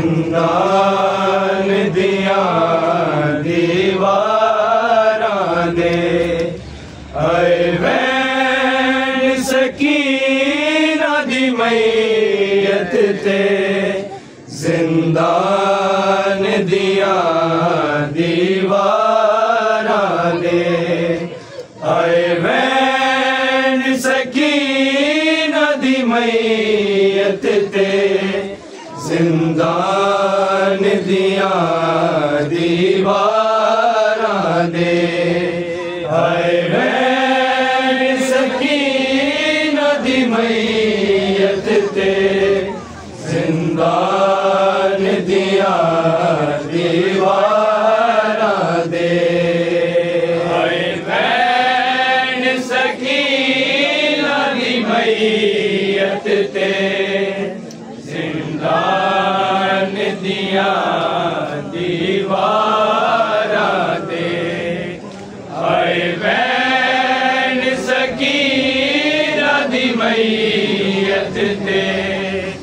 जिंदान दिया दीवारा दे ऐ वैन सकीना दी मैयत ते जिंदान दिया दीवारा दे ऐ वैन सकीना दी मैयत ते जिंदान दिया दीवारा दे हाय वैन सकीना दी मैयत ते जिंदान दिया दीवारा दे हाय वैन सकीना दी मैयत ते जिंदान दिया दीवारा दे हाय वैन सकीना दी मैयत ते जिंदान दिया दीवारा दे हाय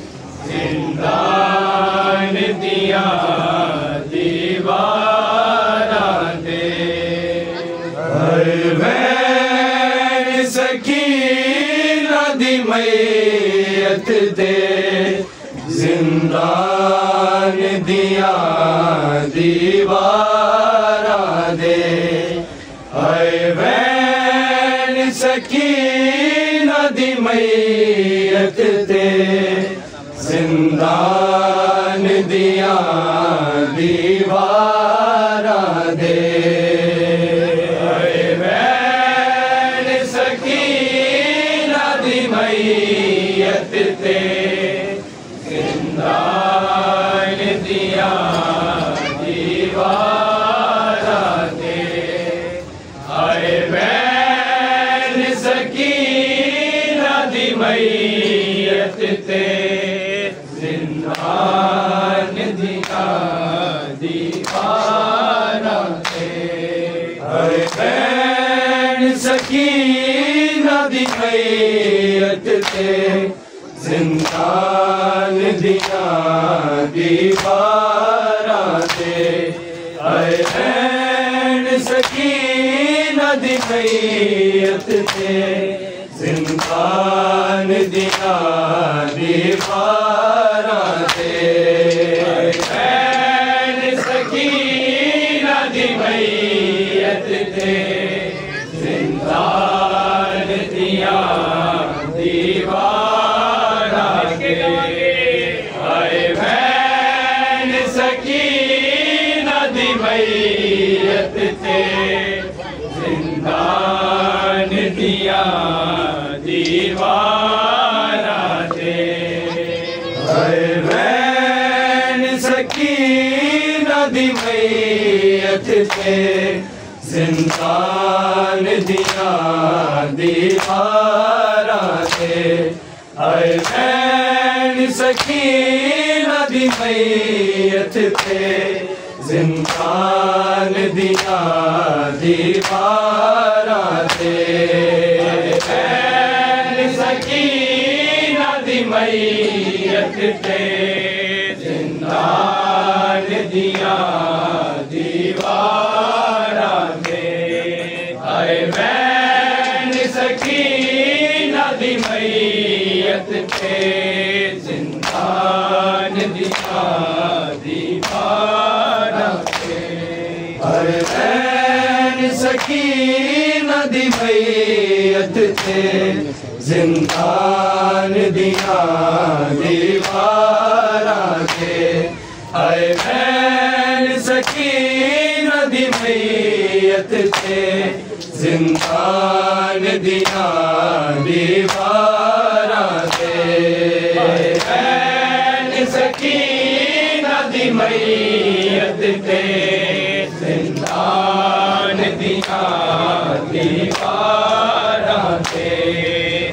वैन सकीना दी मैयत ते जिंदान दिया दीवारा दे हाय वैन सकीना दी मैयत ते जिंदान दिया दीवारा दे हाय वैन सकीना दी मैयत ते जिंदान दिया दीवारा दे हाय वैन सकीना दी मैयत ते जिंदान दिया दीवारा दे हाय वैन सकीना दी मैयत ते जिंदान दिया दीवारा दे हाय वैन सकीना दी मैयत ते जिंदान दिया दीवारा दे हाय वैन सकीना दी मैयत ते जिंदान दिया दीवारा हाय वैन सकीना दी मैयत ते जिंदान दिया दीवारा दे हाय वैन सकीना दी मैयत ते जिंदान दिया दीवारा से, आए बहन सकीना दी मैयत थे, जिंदान दिया दीवारा से, बहन सकीना दी मैयत थे, जिंदान दिया दीवारा से, आए बहन सकीना दी मैयत थे, जिंदान दिया दीवारा से, आए बहन सकीना दी मैयत थे, जिंदान दिया दीवारा से, आए बहन सकीना दी मैयत थे, जिंदान दिया दीवारा से, आए बहन सकीना दी मैयत थे, जिंदान दिया दीवारा से,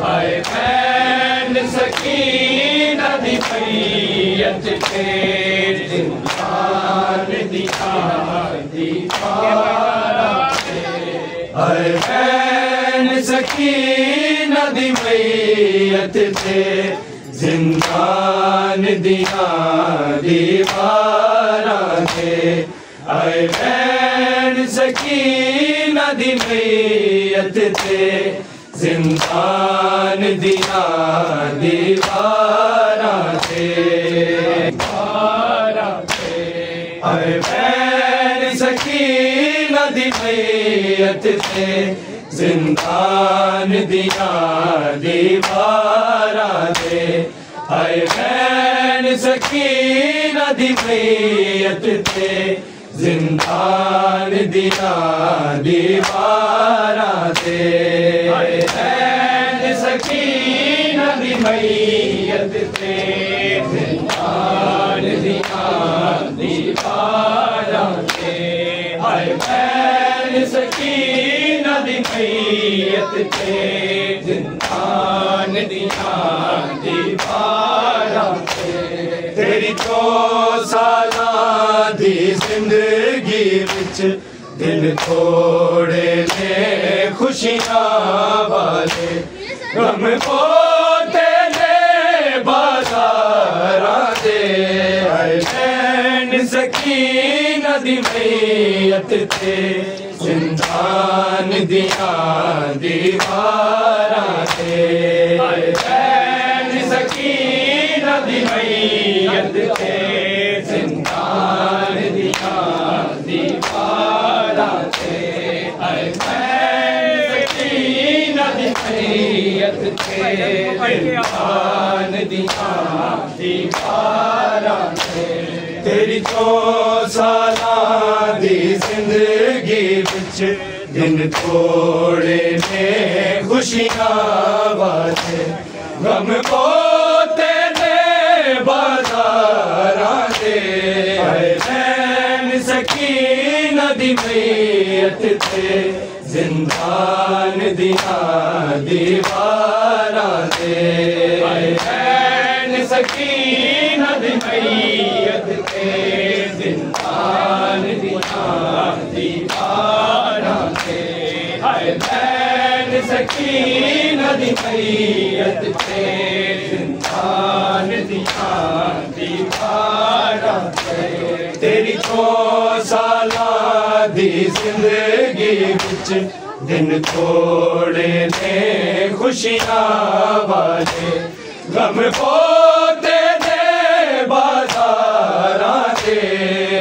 आए बहन सकीना दी मैयत थे, जिंदान दिया दीवारा से, आए बहन सकीना दी मैयत थे, जिंदान दिया दीवारा से, आए बहन सकीना दी मैयत थे, जिंदान दिया दीवारा से, आए बहन सकीना दी मैयत थे, जिंदान दिया दीवारा से, आए बहन सकीना दी मैयत थे, जिंदान दिया दीवारा से, आए बहन सकीना दी मैयत थे, जिंदान दिया दीवारा से, आए बहन सकीना दी मैयत थे, जिंदान दिया दीवारा से, तेरी 2 साला दी जिंदगी विच दिल थोड़े ने खुशियां वाले, गम पोते ने बाजारा दे, आए बहन सकीना दी मैयत थे, जिंदान दिया दीवारा से, आए बहन सकीना दी मैयत थे, जिंदान दिया दीवारा से, आए बहन सकीना दी मैयत थे, जिंदान दिया दीवारा से, तेरी 2 साला दी जिंदगी विच दिन थोड़े ने खुशियां वाले, गम पोते ने बाजारा दे, आए बहन सकीना दी मैयत थे, जिंदान दिया दीवारा से, आए बहन सकीना दी मैयत थे, जिंदान दिया दीवारा से, आए बहन सकीना दी मैयत थे, जिंदान दिया दीवारा से, तेरी 2 साला दी जिंदगी विच दिन थोड़े ने खुशियां वाले, गम पोते ने बाजारा दे,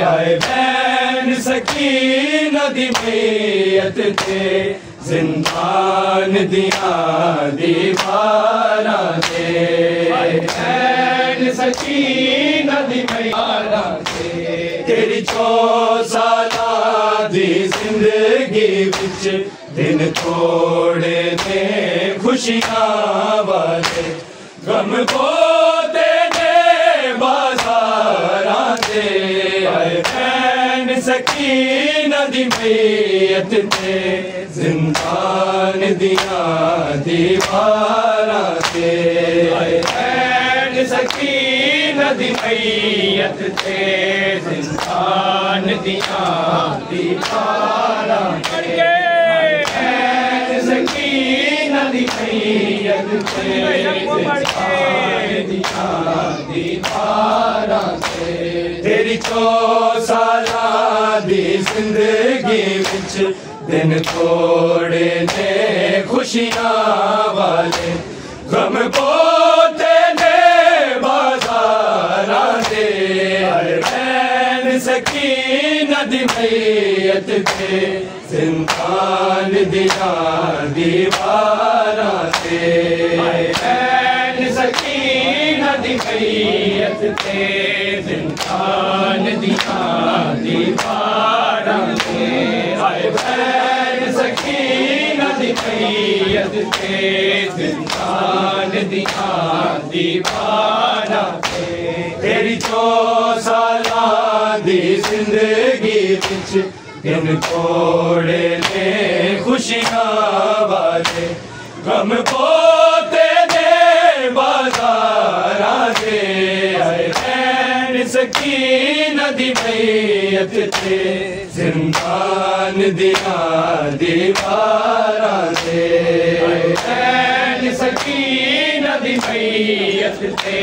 आए बहन सकीना दी मैयत थे, जिंदान दिया दीवारा से, आए बहन सकीना दी मैयत थे, तेरी 2 साला दी जिंदगी विच दिन थोड़े ने खुशियां वाले, गम पोते ने बाजारा दे, आए बहन सकीना दी मैयत ते जिंदान दिया दीवारा ते ऐन सकीना दी मैयत ते जिंदान दिया दीवारा ते ऐन सकीना दी मैयत ते जिंदान दिया दीवारा ते तेरी 4 साला दी जिंदगी विच दिन थोड़े ने खुशियां वाले गम पोते ने बाजारा दे ऐन सकीना दी मैयत ते जिंदान दिया दीवारा ते ऐन सकीना दी मैयत ते जिंदान दिया दीवारा ते ऐन सकीना दी मैयत ते जिंदान दिया दीवारा ते तेरी 4 साला दी जिंदगी विच दिन थोड़े ने खुशियां वाले गम पोते ने बाजारा दे ऐन सकीना दी मैयत ते जिंदान दिया दीवारा दे ऐन सकीना दी मैयत ते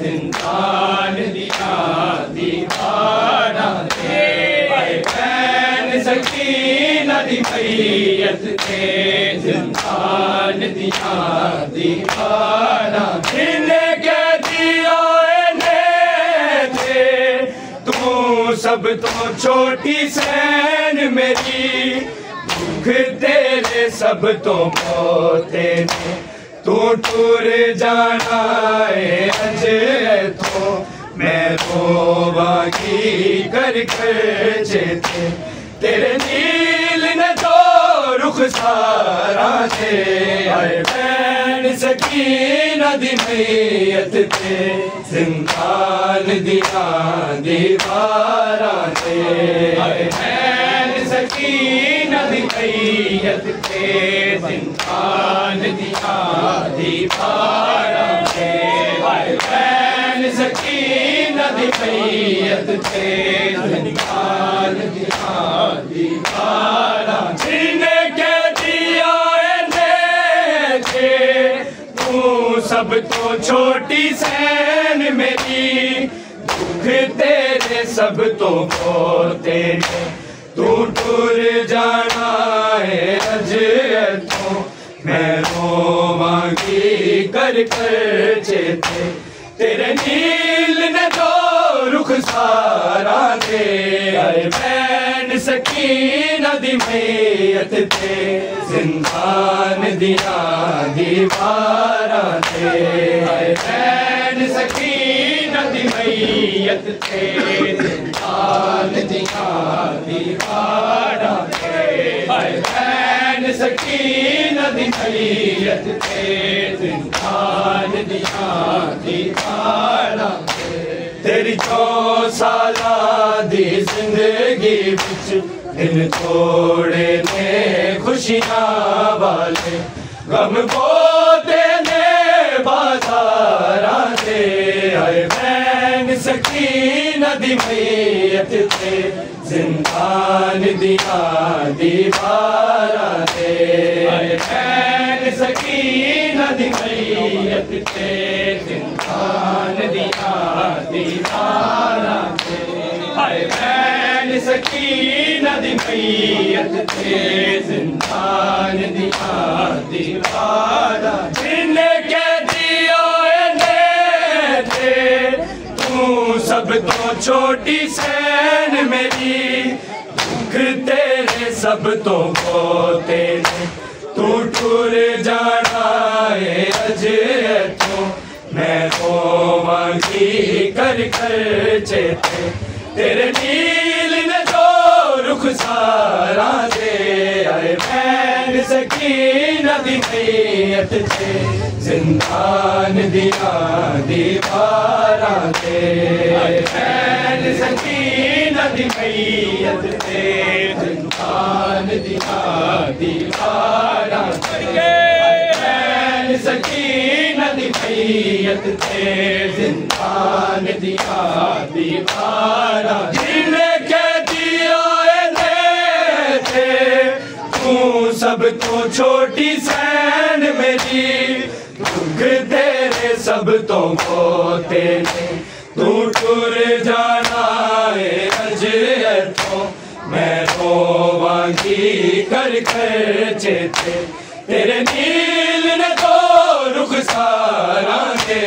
जिंदान दिया दीवारा दे ऐन सकीना दी मैयत ते जिंदान दिया दीवारा जिन्हें कह दिया सब तो छोटी सैन मेरी दुख तेरे सब तो पोते ने तू टूर जाना है अजय तो मैं रोवागी कर कर चेते तेरे नील ने तो रुख सारा दे ऐन सकीना दी मैयत ते जिंदान दिया दीवारा ते ऐन सकीना दी मैयत ते जिंदान दिया दीवारा ते ऐन सकीना दी मैयत ते जिंदान दिया दीवारा जिन्हें कह दिया सब तो छोटी सैन मेरी दुख तेरे सब तो पोते ने तू टूर जाना है अजय तो मैं रोवागी कर कर चेते तेरे नील ने तो रुख सारा दे ऐन सकीना दी मैयत ते जिंदान दिया दीवारा ते ऐन सकीना दी मैयत ते जिंदान दिया दीवारा ते ऐन सकीना दी मैयत ते जिंदान दिया दीवारा तेरी 4 साला दी जिंदगी विच दिन थोड़े ने खुशियां वाले गम पोते ने बाजारा दे ऐन सकीना दी मैयत ते जिंदान दिया दीवारा दे ऐन सकीना दी मैयत ते जिंदान दिया दीवारा दे ऐन सकीना दी मैयत ते जिंदान दिया दीवारा जिन्हें कह दिया तू सब तो छोटी सैन मेरी दुख तेरे सब तो पोते ने तू टूर जाना है अजय तो मैं रोवागी कर कर चेते तेरे नील ने जो रुख सारा दे ऐन सकीना दी मैयत ते जिंदान दिया दीवारां ते भैन सकीना दी मैयत ते जिंदान दिया दीवारां ते भैन सकीना दी मैयत ते जिंदान दिया दीवारां सब तो छोटी सैन मेरी दुख तेरे सब तो पोते ने तू टुर जाना है अजयतो मैं रोवांगी कर चेते तेरे नील ने तो रुख सारा दे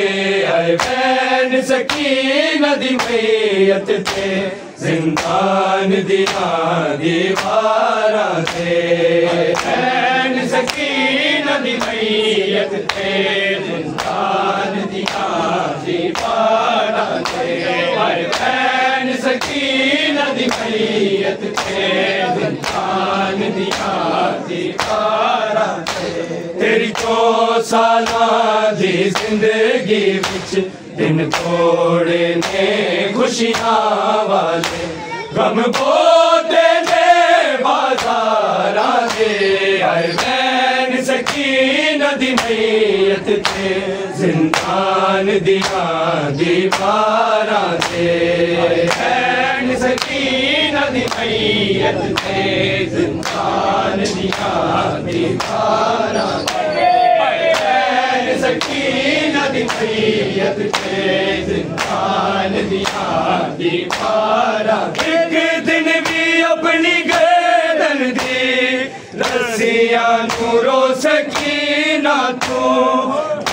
आए बैन सकीना दी मैयत ते जिंदान दिया दीवारां ते बैन सकीना दी मैयत ते जिंदान दिया दीवारां ते बैन सकीना दी मैयत ते जिंदान दिया दीवारां ते तेरी 2 सालां दी जिंदगी विच दिन थोड़े ने खुशियां वाले गम बोते ने बाजारा दे आए बैन सकीना दी मैयत ते जिंदान दिया दीवारां ते बैन सकीना दी मैयत ते जिंदान दिया दीवारां सकीना दी मैयत ते जिंदान दिया दीवारां एक दिन भी अपनी गर्दन दी रस्सियां नू रो सकीना तू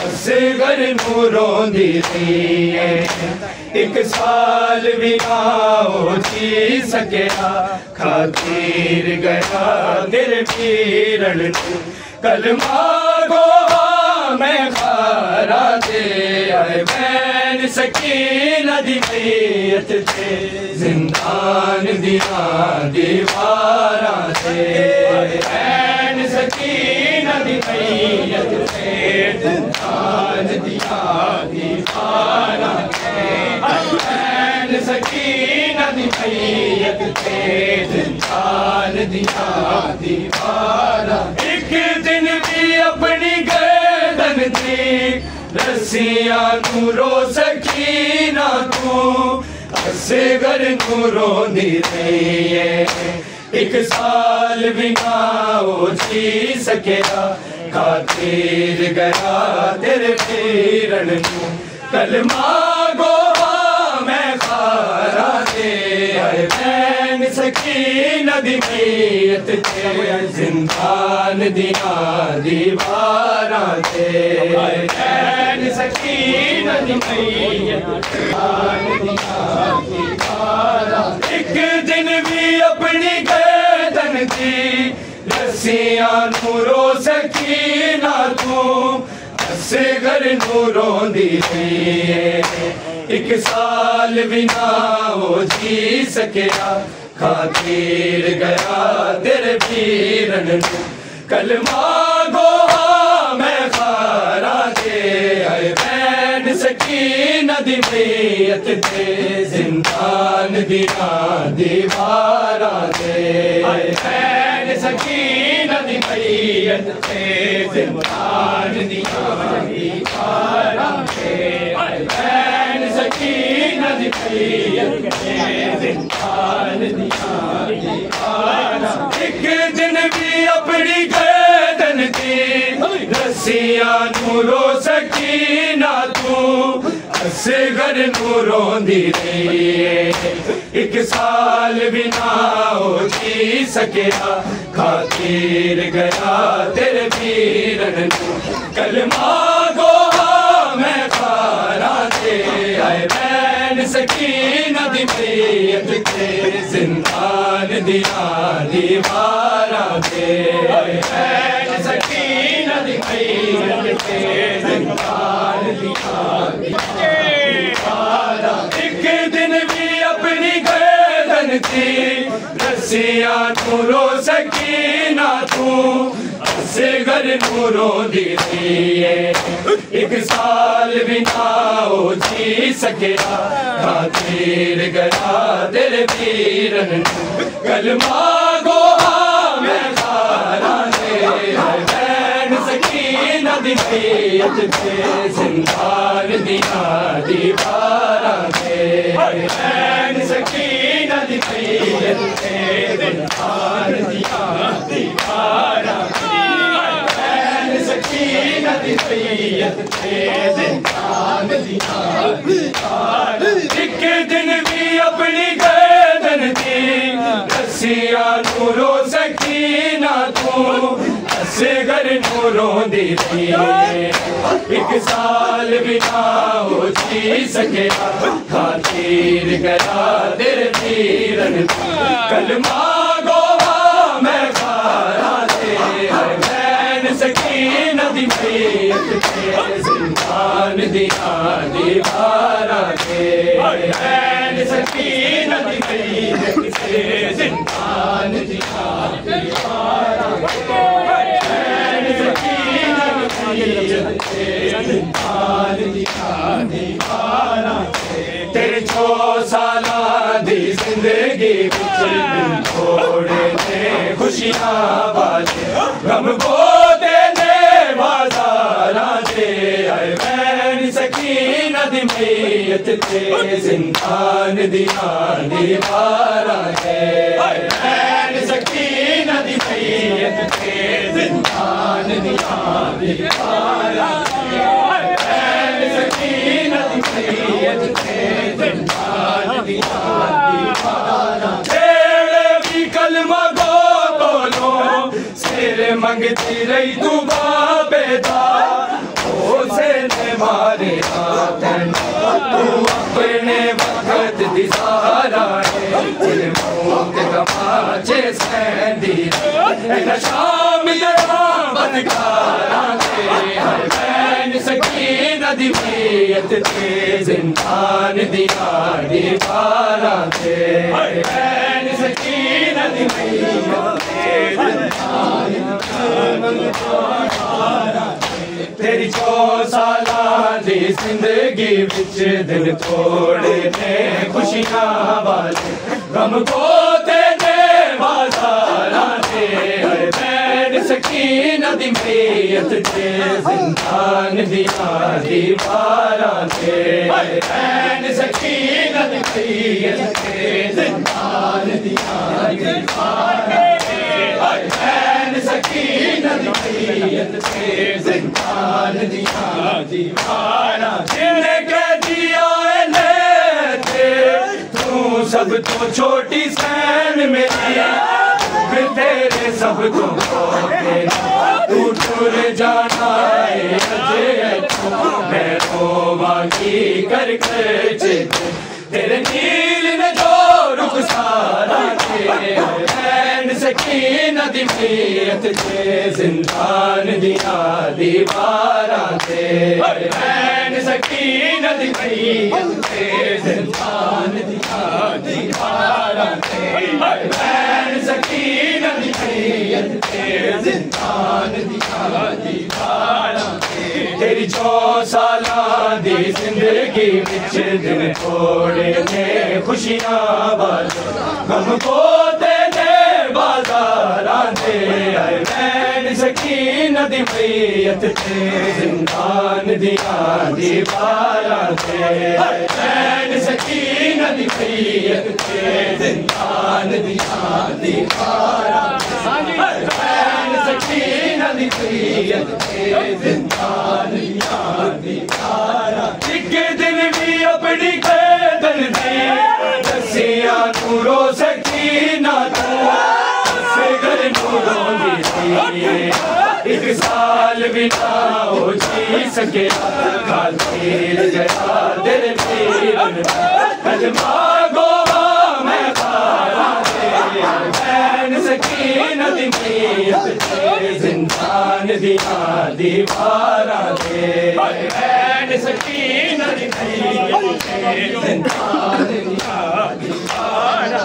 असगर नू रोंदी रही एक साल भी ना हो जी सकिया खातिर गया तेरे पीरन कलमा गो मैं खारा दे आए बैन सकीना दी मैयत ते जिंदान दिया दीवारां ते बैन सकीना दी मैयत ते जिंदान दिया दीवारां ते बैन सकीना दी मैयत ते जिंदान दिया दीवारां एक दिन भी अपनी रस्सियां नू रो सकीना तू असगर नू रोंदी रही एक साल भी ना हो जी सकिया खातिर गया तेरे पीरन नू कलमा गो मैं खारा दे आए बैन सकीना दी मैयत ते जिंदान दिया दीवारां ते बैन सकीना दी मैयत जिंदान दिया दीवारां एक दिन भी अपनी गर्दन दी रस्सियां नू रो सकीना तू असगर नू रोंदी रही एक साल भी ना हो जी सकिया खातिर गया तेरे पीरन नू कलमा गो मैं खारा दे आए बैन सकीना दी मैयत ते जिंदान दिया दीवारां ते बैन सकीना दी मैयत ते जिंदान दिया दीवारां ते बैन सकीना दी मैयत ते जिंदान दिया दीवारां एक दिन भी अपनी गर्दन दी रस्सियां नू रो सकीना तू असगर नू रोंदी रही एक साल भी ना हो जी सकिया खातिर गया तेरे पीरन नू कलमा गो मैं खारा दे आए बैन सकीना दी मैयत ते जिंदान दिया दीवारां ते बैन सकीना दी मैयत ते जिंदान दिया दीवारां एक दिन भी अपनी गर्दन थी रस्सियां नू रो सकीना तू असगर नूरों दी रहीए एक साल बिना हो जी सकिया खातिर गया तेरे वीरन कलमा गो मैं सारा दे बैन सकीना दी मैयत ते जिंदान दिया दीवारा दे बैन सकीना दी मैयत ते जिंदान दिया दीवारा बैन सकीना दी मैयत ते जिंदान दिया दीवारा एक दिन भी अपनी गर्दन दी रस्सियां नूरो सकीना तू असगर नूरों दी थी एक साल बिना हो जी सके खातिर गया तेरे वीरन कलमा गोवा मैं खारा दे बैन सकीना दी मैयत ते जिंदान दिया दीवारा दे बैन सकीना दी मैयत ते जिंदान दिया दीवारा तेरे 6 साला दी जिंदगी विच थोड़े ने खुशियां वाले गम गोदे ने बाजारा दे आए बैन सकीना दी मैयत ते जिंदान दिया दीवारा दे बैन सकीना दी मैयत ते जिंदान दिया दीवारा बैन सकीना दी मैयत ते जिंदान दिया दीवारा तेरे भी कलमा गो बोलो सिर मंगती रही तू बाबेदा ओ से ने मारे आतन तू अपने वक्त दी सहारा है मौत कमाचे सैंदी शाम बनकारा बैन सकीना दी मैयत ते जिंदान दिया दीवारा दे बैन सकीना दी मैयत ते जिंदान तेरी 6 साला दी जिंदगी विच दिन थोड़े ने खुशियां वाले गम गोदे ने बाजारा दे बैन सकीना दी मैयत ते जिंदान दिया दीवारा दे बैन सकीना दी मैयत ते जिंदान दिया दीवारा बैन सकीना दी मैयत ते जिंदान दिया दीवारा जिन्हें कह दिया लेते तू सब तो छोटी सैन मेरी तेरे सब तो तू टूर जाना है मैं रोवांगी कर तेरे नील ने जो रुख सारा बैन सकीना दी मैयत ते जिंदान दिया दीवारा दे बैन सकीना दी मैयत ते जिंदान दिया दीवारा दे बैन सकीना दी मैयत ते जिंदान दिया दीवारा तेरी 6 साला दी जिंदगी विच दिन थोड़े ने खुशियां वाले गम गोदे ने बाजारा दे आए बैन सकीना दी मैयत ते जिंदान दिया दीवारा दे बैन सकीना दी मैयत ते जिंदान दिया दीवारा बैन सकीना दी मैयत ते जिंदान दिया दीवारा एक दिन भी अपनी गर्दन दी रस्सियां नूरो सकीना तू असगर नूरों दी एक साल बिना हो जी सके खातिर गया तेरे वीरन कलमा गोवा मैं खारा दे बैन सकीना दी मैयत ते जिंदान दिया दीवारा दे बैन सकीना दी मैयत ते जिंदान दिया दीवारा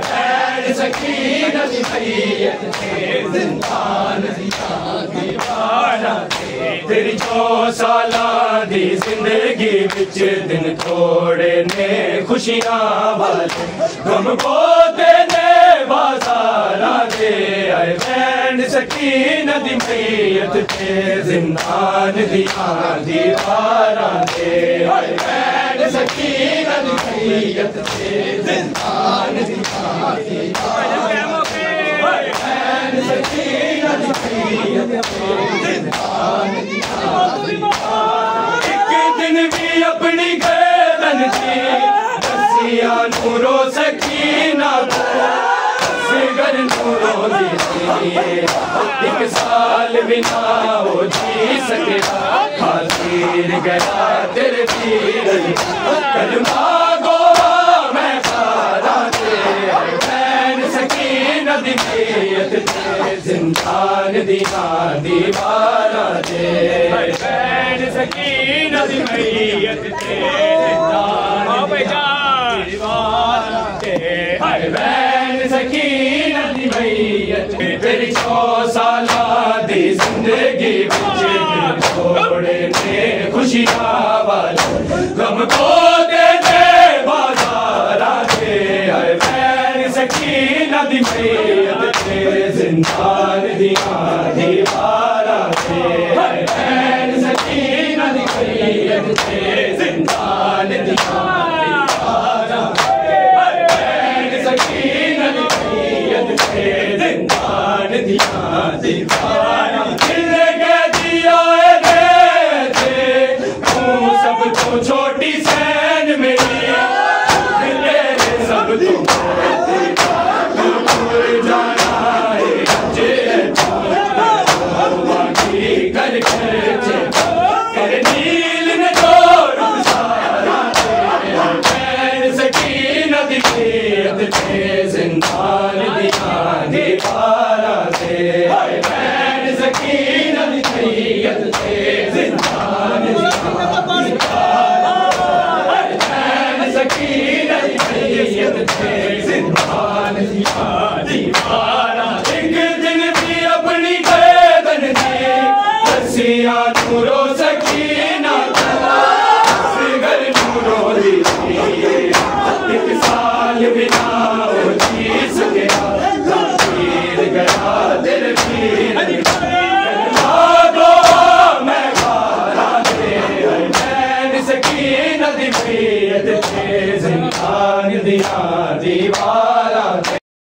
बैन सकीनत मैयत ते जिंदान दिया दीवाना ते तेरी 4 साला दी जिंदगी विच दिन थोड़े ने खुशियां वाले गम पोते ने बाजारा दे आए बैंड सकीनत मैयत ते जिंदान दिया दीवारा दे आए बैंड सकीनत मैयत ते जिंदान दिया दीवारा बैंड सकीनत मैयत ते जिंदान दिया दीवारा एक दिन भी अपनी गर्दन थी रस्सियां नूरो सकीना फिगर नूरों दी एक साल बिना वो जी सके हाजिर गया तेरे पीर कलमा गो मैं सारा तेरे बैन सकीनत मैयत ते जिंदान दिया दीवारा दे बैन सकीनत मैयत ते जिंदान दीवारा दे बैन सकीनत मैयत तेरी 4 साला दी जिंदगी विच दिन थोड़े ने खुशियां वाले गम को दे बाजारा दे आए बैन सकीनत मैयत ते जिंदान दिया दीवारा दे आए बैन सकीनत मैयत ते जिंदान दिया दीवारा बैन सकीनत मैयत ते जिंदान दिया दीवारा दिल के दिया थे तू सब तो छोटी सैन मेरी तेरे सब तो भूल जाना है अजय बाकी कर कर नील ने तोड़ सारा बैन सकीनत मैयत ते जिंदान दिया दीवारा दे बैन सकीनत मैयत ते जिंदान दिया दीवारा बैन सकीनत मैयत ते जिंदान दिया दीवारा